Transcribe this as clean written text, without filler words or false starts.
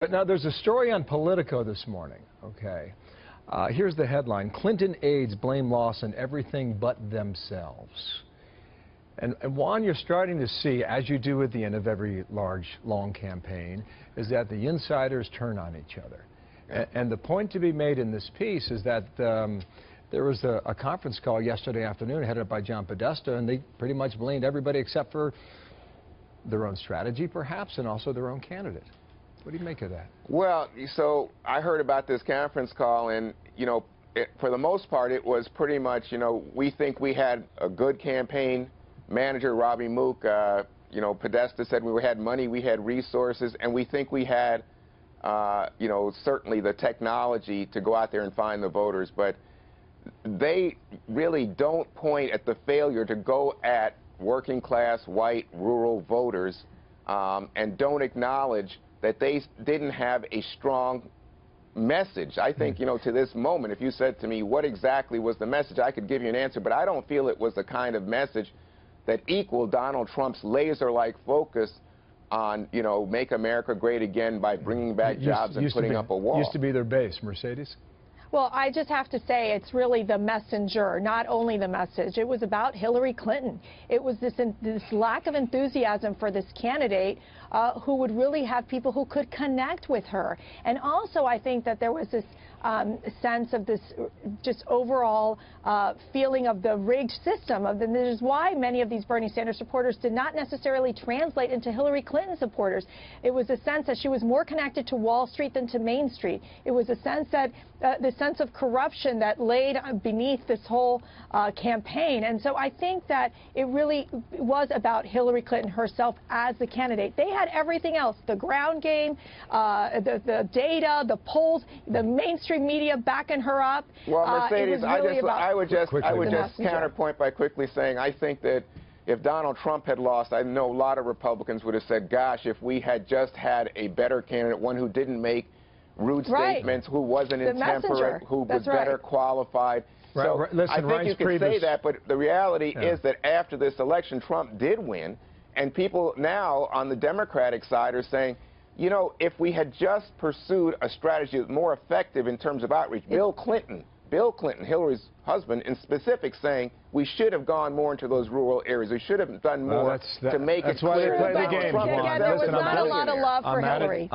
But now there's a story on Politico this morning, okay? Here's the headline: Clinton aides blame loss on everything but themselves. And Juan, you're starting to see, as you do at the end of every large, long campaign, is that the insiders turn on each other. And the point to be made in this piece is that there was a conference call yesterday afternoon headed up by John Podesta, and they pretty much blamed everybody except for their own strategy, perhaps, and also their own candidate. What do you make of that? Well, so I heard about this conference call, and, for the most part, it was pretty much, we think we had a good campaign manager, Robbie Mook. Podesta said we had money, we had resources, and we think we had, certainly the technology to go out there and find the voters. But they really don't point at the failure to go at working class, white, rural voters, and don't acknowledge that they didn't have a strong message. I think, to this moment, if you said to me, what exactly was the message, I could give you an answer, but I don't feel it was the kind of message that equaled Donald Trump's laser-like focus on, make America great again by bringing back jobs and putting up a wall. Used to be their base. Mercedes? Well, I just have to say it's really the messenger, not only the message. It was about Hillary Clinton. It was this lack of enthusiasm for this candidate who would really have people who could connect with her. And also, I think that there was this sense of this just overall feeling of the rigged system. This is why many of these Bernie Sanders supporters did not necessarily translate into Hillary Clinton supporters. It was a sense that she was more connected to Wall Street than to Main Street. It was a sense that the sense of corruption that laid beneath this whole campaign. And so I think that it really was about Hillary Clinton herself as the candidate. They had everything else: the ground game, the data, the polls, the mainstream media backing her up. Well, Mercedes, I would just counterpoint by quickly saying I think that if Donald Trump had lost, I know a lot of Republicans would have said, gosh, if we had just had a better candidate, one who didn't make rude statements, who wasn't intemperate, who was better qualified. So Listen, I think you can say that, but the reality is that after this election, Trump did win, and people now on the Democratic side are saying, if we had just pursued a strategy that was more effective in terms of outreach, Bill Clinton, Hillary's husband, in specific, saying we should have gone more into those rural areas. We should have done more to make it clear. That's why they play the game. There was not a lot of love for Hillary.